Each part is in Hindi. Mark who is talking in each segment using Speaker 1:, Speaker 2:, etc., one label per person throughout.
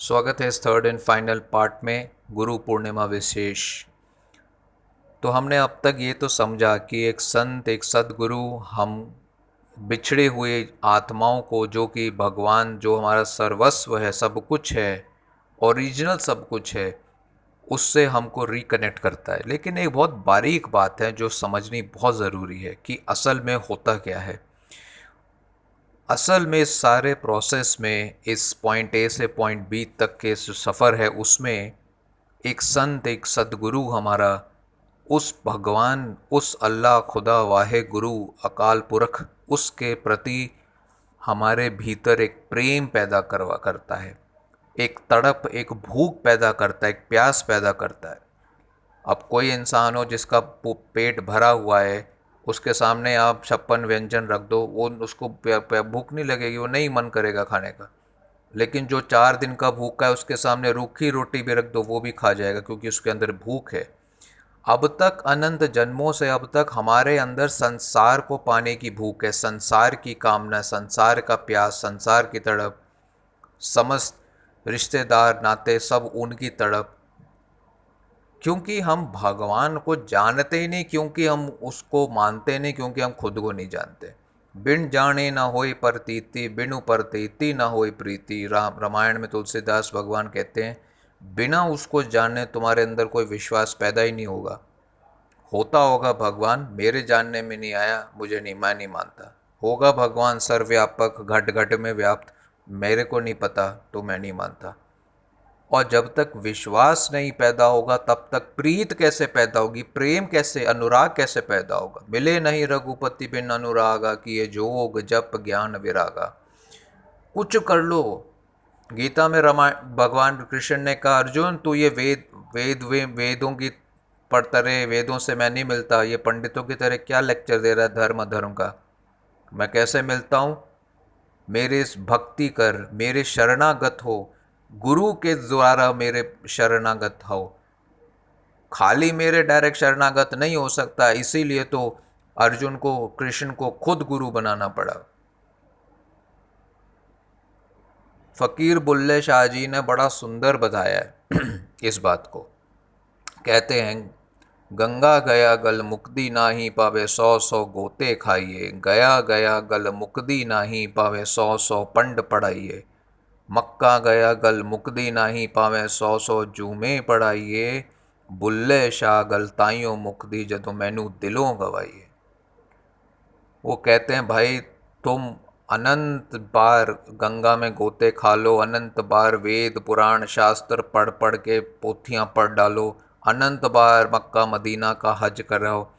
Speaker 1: स्वागत है इस थर्ड एंड फाइनल पार्ट में गुरु पूर्णिमा विशेष। तो हमने अब तक ये तो समझा कि एक संत, एक सदगुरु हम बिछड़े हुए आत्माओं को, जो कि भगवान जो हमारा सर्वस्व है, सब कुछ है, ओरिजिनल सब कुछ है, उससे हमको रिकनेक्ट करता है। लेकिन एक बहुत बारीक बात है जो समझनी बहुत ज़रूरी है कि असल में होता क्या है। असल में इस सारे प्रोसेस में, इस पॉइंट ए से पॉइंट बी तक के जो सफ़र है, उसमें एक संत, एक सदगुरु हमारा उस भगवान, उस अल्लाह, खुदा, वाहे गुरु, अकाल पुरख, उसके प्रति हमारे भीतर एक प्रेम पैदा करवा करता है, एक तड़प, एक भूख पैदा करता है, एक प्यास पैदा करता है। अब कोई इंसान हो जिसका पेट भरा हुआ है, उसके सामने आप 56 व्यंजन रख दो, वो उसको भूख नहीं लगेगी, वो नहीं मन करेगा खाने का। लेकिन जो 4 दिन का भूखा है, उसके सामने रूखी रोटी भी रख दो, वो भी खा जाएगा, क्योंकि उसके अंदर भूख है। अब तक अनंत जन्मों से अब तक हमारे अंदर संसार को पाने की भूख है, संसार की कामना, संसार का प्यास, संसार की तड़प, समस्त रिश्तेदार नाते सब उनकी तड़प। क्योंकि हम भगवान को जानते ही नहीं, क्योंकि हम उसको मानते नहीं, क्योंकि हम खुद को नहीं जानते। बिन जाने ना होई परतीति, बिनु परतीति ना होई प्रीति। रामायण में तुलसीदास भगवान कहते हैं, बिना उसको जाने तुम्हारे अंदर कोई विश्वास पैदा ही नहीं होगा। होता होगा भगवान, मेरे जानने में नहीं आया, मुझे नहीं, मैं नहीं मानता। होगा भगवान सर्वव्यापक, घट घट में व्याप्त, मेरे को नहीं पता, तो मैं नहीं मानता। और जब तक विश्वास नहीं पैदा होगा, तब तक प्रीत कैसे पैदा होगी, प्रेम कैसे, अनुराग कैसे पैदा होगा। मिले नहीं रघुपति बिन अनुरागा, कि ये जोग जप ज्ञान विरागा। कुछ कर लो। गीता में भगवान कृष्ण ने कहा, अर्जुन तू ये वेदों की पढ़ता रहे, वेदों से मैं नहीं मिलता, ये पंडितों की तरह क्या लेक्चर दे रहा है धर्म अधर्म का। मैं कैसे मिलता हूँ? मेरे भक्ति कर, मेरे शरणागत हो, गुरु के द्वारा मेरे शरणागत हो। खाली मेरे डायरेक्ट शरणागत नहीं हो सकता, इसीलिए तो अर्जुन को, कृष्ण को खुद गुरु बनाना पड़ा। फकीर बुल्ले शाह जी ने बड़ा सुंदर बताया है इस बात को। कहते हैं, गंगा गया गल मुक्ति नाही, पावे 100 100 गोते खाइए। गया गया गल मुक्ति नाही, पावे 100 100 पंड पढ़ाइए। मक्का गया गल मुक्ति नाही, पावे 100 100 जूमे पढ़ाइए। बुल्ले शाह गल ताइयों मुक्ति, जदों मैनू दिलों गवाइए। वो कहते हैं, भाई तुम अनंत बार गंगा में गोते खा लो, अनंत बार वेद पुराण शास्त्र पढ़ पढ़ के पोथियाँ पढ़ डालो, अनंत बार मक्का मदीना का हज कराओ,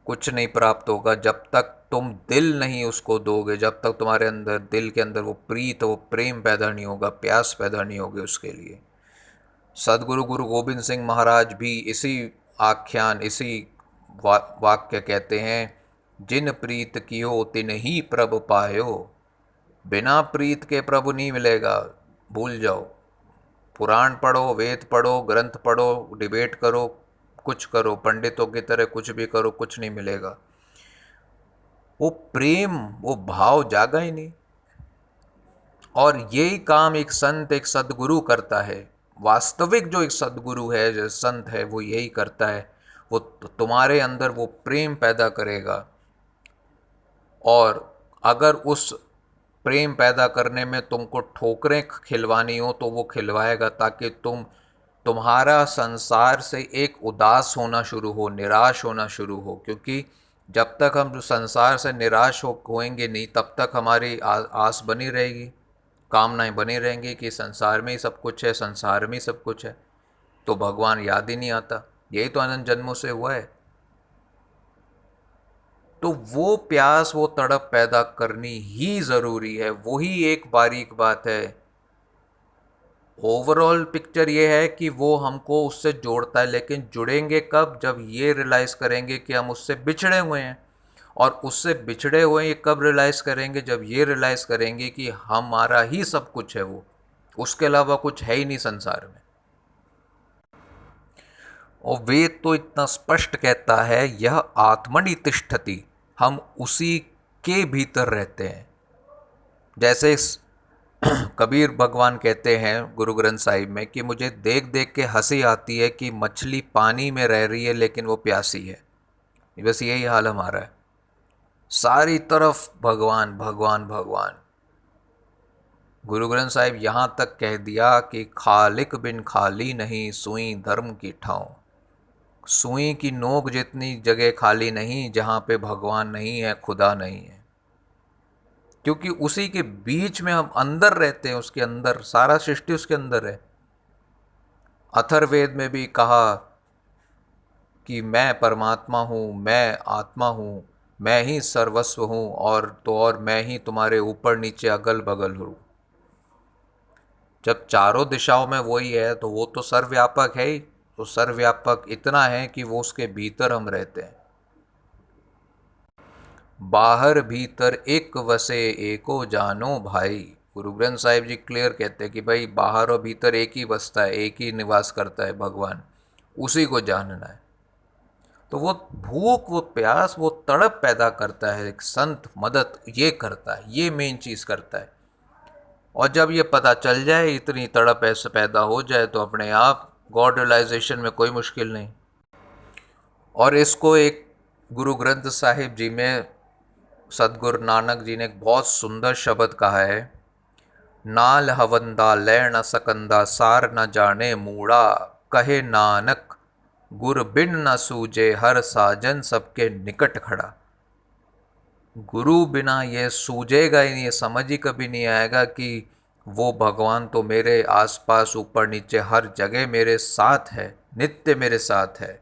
Speaker 1: कुछ नहीं प्राप्त होगा जब तक तुम दिल नहीं उसको दोगे, जब तक तुम्हारे अंदर, दिल के अंदर वो प्रीत, वो प्रेम पैदा नहीं होगा, प्यास पैदा नहीं होगी उसके लिए। सदगुरु गुरु गोविंद सिंह महाराज भी इसी आख्यान, इसी वाक्य कहते हैं, जिन प्रीत कियो तिन ही प्रभु पायो। बिना प्रीत के प्रभु नहीं मिलेगा, भूल जाओ। पुराण पढ़ो, वेद पढ़ो, ग्रंथ पढ़ो, डिबेट करो, कुछ करो, पंडितों की तरह कुछ भी करो, कुछ नहीं मिलेगा। वो प्रेम, वो भाव जागा ही नहीं। और यही काम एक संत, एक सदगुरु करता है। वास्तविक जो एक सदगुरु है, जो संत है, वो यही करता है। वो तुम्हारे अंदर वो प्रेम पैदा करेगा, और अगर उस प्रेम पैदा करने में तुमको ठोकरें खिलवानी हो तो वो खिलवाएगा, ताकि तुम्हारा संसार से एक उदास होना शुरू हो, निराश होना शुरू हो। क्योंकि जब तक हम संसार से निराश होएंगे नहीं, तब तक हमारी आस बनी रहेगी, कामनाएं बनी रहेंगी कि संसार में ही सब कुछ है, संसार में ही सब कुछ है, तो भगवान याद ही नहीं आता। यही तो अनंत जन्मों से हुआ है। तो वो प्यास, वो तड़प पैदा करनी ही ज़रूरी है। वही एक बारीक बात है। ओवरऑल पिक्चर ये है कि वो हमको उससे जोड़ता है, लेकिन जुड़ेंगे कब? जब ये रियलाइज़ करेंगे कि हम उससे बिछड़े हुए हैं। और उससे बिछड़े हुए ये कब रियलाइज़ करेंगे? जब ये रियलाइज़ करेंगे कि हमारा ही सब कुछ है वो, उसके अलावा कुछ है ही नहीं संसार में। और वेद तो इतना स्पष्ट कहता है, यह आत्मनि तिष्ठति, हम उसी के भीतर रहते हैं। जैसे कबीर भगवान कहते हैं गुरु ग्रंथ साहिब में कि मुझे देख देख के हंसी आती है कि मछली पानी में रह रही है लेकिन वो प्यासी है। बस यही हाल हमारा है, सारी तरफ भगवान भगवान भगवान। गुरु ग्रंथ साहिब यहाँ तक कह दिया कि खालिक बिन खाली नहीं सुई धर्म की ठाव। सुई की नोक जितनी जगह खाली नहीं जहाँ पे भगवान नहीं है, खुदा नहीं है, क्योंकि उसी के बीच में हम अंदर रहते हैं, उसके अंदर सारा सृष्टि उसके अंदर है। अथर्ववेद में भी कहा कि मैं परमात्मा हूँ, मैं आत्मा हूँ, मैं ही सर्वस्व हूँ, और मैं ही तुम्हारे ऊपर नीचे अगल बगल हूँ। जब चारों दिशाओं में वही है तो वो तो सर्वव्यापक है ही। तो सर्वव्यापक इतना है कि वो उसके भीतर हम रहते हैं। बाहर भीतर एक वसे एको जानो भाई। गुरु ग्रंथ साहिब जी क्लियर कहते हैं कि भाई बाहर और भीतर एक ही बसता है, एक ही निवास करता है भगवान, उसी को जानना है। तो वो भूख, वो प्यास, वो तड़प पैदा करता है एक संत मदद, ये करता है, ये मेन चीज़ करता है। और जब ये पता चल जाए, इतनी तड़प ऐसे पैदा हो जाए, तो अपने आप गॉड रियलाइजेशन में कोई मुश्किल नहीं। और इसको एक गुरु ग्रंथ साहिब जी में सतगुरु नानक जी ने एक बहुत सुंदर शब्द कहा है, नाल हवंदा लै न सकंदा सार न जाने मूड़ा, कहे नानक गुर बिन न सूझे हर साजन सबके निकट खड़ा। गुरु बिना ये सूझेगा ही नहीं, ये समझ ही कभी नहीं आएगा कि वो भगवान तो मेरे आसपास ऊपर नीचे हर जगह मेरे साथ है, नित्य मेरे साथ है।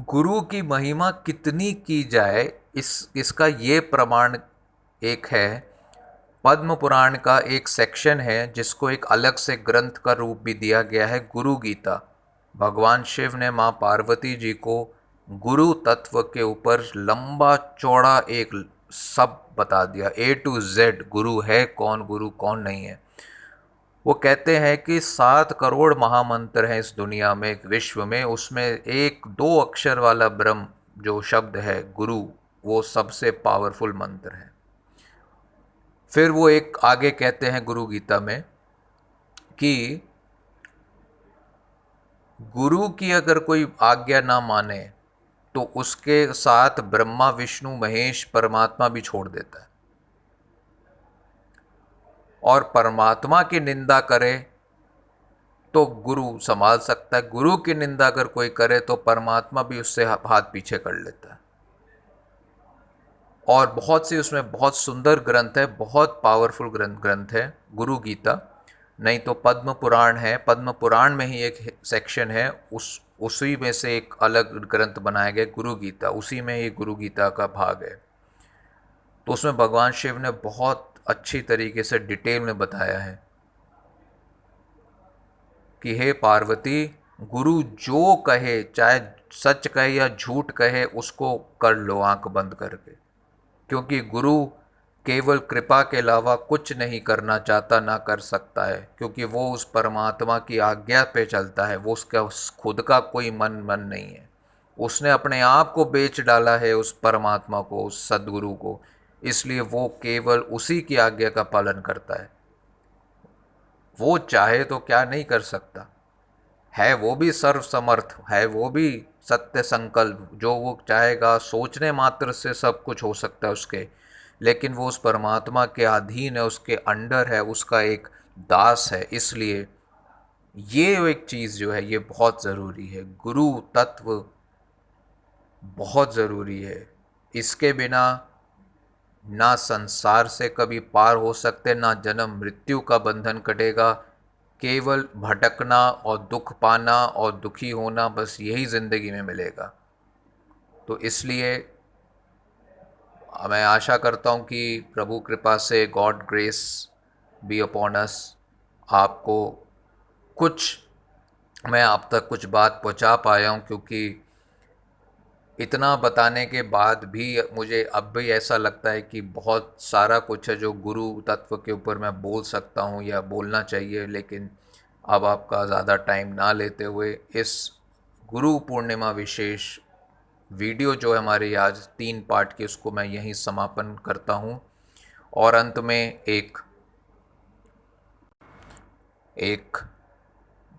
Speaker 1: गुरु की महिमा कितनी की जाए, इसका ये प्रमाण एक है। पद्म पुराण का एक सेक्शन है जिसको एक अलग से ग्रंथ का रूप भी दिया गया है, गुरु गीता। भगवान शिव ने माँ पार्वती जी को गुरु तत्व के ऊपर लंबा चौड़ा एक सब बता दिया, A to Z गुरु है कौन, गुरु कौन नहीं है। वो कहते हैं कि 7 करोड़ महामंत्र हैं इस दुनिया में, एक विश्व में, उसमें एक दो अक्षर वाला ब्रह्म जो शब्द है गुरु, वो सबसे पावरफुल मंत्र है। फिर वो एक आगे कहते हैं गुरु गीता में कि गुरु की अगर कोई आज्ञा ना माने तो उसके साथ ब्रह्मा विष्णु महेश परमात्मा भी छोड़ देता है। और परमात्मा की निंदा करे तो गुरु संभाल सकता है, गुरु की निंदा अगर कोई करे तो परमात्मा भी उससे हाथ पीछे कर लेता है। और बहुत सी उसमें बहुत सुंदर ग्रंथ है, बहुत पावरफुल ग्रंथ है गुरु गीता। नहीं तो पद्म पुराण है, पद्म पुराण में ही एक सेक्शन है, उसी में से एक अलग ग्रंथ बनाया गया गुरु गीता, उसी में ये गुरु गीता का भाग है। तो उसमें भगवान शिव ने बहुत अच्छी तरीके से डिटेल में बताया है कि हे पार्वती, गुरु जो कहे, चाहे सच कहे या झूठ कहे, उसको कर लो आंख बंद करके, क्योंकि गुरु केवल कृपा के अलावा कुछ नहीं करना चाहता, ना कर सकता है, क्योंकि वो उस परमात्मा की आज्ञा पे चलता है। वो उसका खुद का कोई मन नहीं है, उसने अपने आप को बेच डाला है उस परमात्मा को, उस सदगुरु को, इसलिए वो केवल उसी की आज्ञा का पालन करता है। वो चाहे तो क्या नहीं कर सकता है, वो भी सर्वसमर्थ है, वो भी सत्य संकल्प, जो वो चाहेगा सोचने मात्र से सब कुछ हो सकता है उसके। लेकिन वो उस परमात्मा के अधीन है, उसके अंडर है, उसका एक दास है। इसलिए ये एक चीज़ जो है ये बहुत ज़रूरी है, गुरु तत्व बहुत ज़रूरी है। इसके बिना ना संसार से कभी पार हो सकते, ना जन्म मृत्यु का बंधन कटेगा। केवल भटकना और दुख पाना और दुखी होना, बस यही ज़िंदगी में मिलेगा। तो इसलिए मैं आशा करता हूँ कि प्रभु कृपा से, God grace be upon us, आपको कुछ, मैं आप तक कुछ बात पहुँचा पाया हूँ, क्योंकि इतना बताने के बाद भी मुझे अब भी ऐसा लगता है कि बहुत सारा कुछ है जो गुरु तत्व के ऊपर मैं बोल सकता हूँ या बोलना चाहिए। लेकिन अब आपका ज़्यादा टाइम ना लेते हुए इस गुरु पूर्णिमा विशेष वीडियो जो है हमारी आज 3 पार्ट की, उसको मैं यहीं समापन करता हूँ। और अंत में एक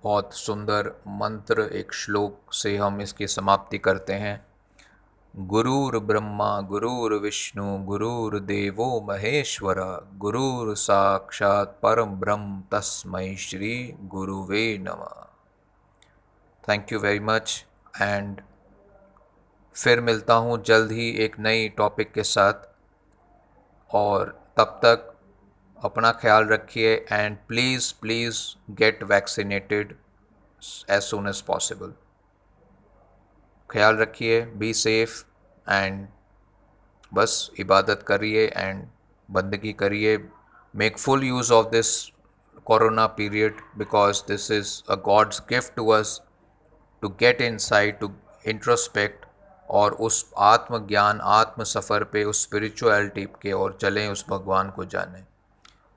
Speaker 1: बहुत सुंदर मंत्र, एक श्लोक से हम इसकी समाप्ति करते हैं। गुरुर्ब्रह्मा गुरुर्विष्णु गुरुर्देवो महेश्वर, गुरुर साक्षात परम ब्रह्म तस्मै श्री गुरुवे नमः। Thank you very much and फिर मिलता हूँ जल्द ही एक नई टॉपिक के साथ, और तब तक अपना ख्याल रखिए and please please get vaccinated as soon as possible. ख्याल रखिए, बी सेफ एंड बस इबादत करिए एंड बंदगी करिए। Make full use of this corona period because this is a God's gift to us to get insight, to introspect, और उस आत्मज्ञान आत्म सफ़र पे उस स्पिरिचुअलिटी के और चलें, उस भगवान को जानें।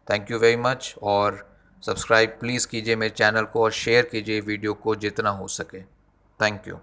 Speaker 1: थैंक यू वेरी मच, और सब्सक्राइब प्लीज़ कीजिए मेरे चैनल को और शेयर कीजिए वीडियो को जितना हो सके। Thank you.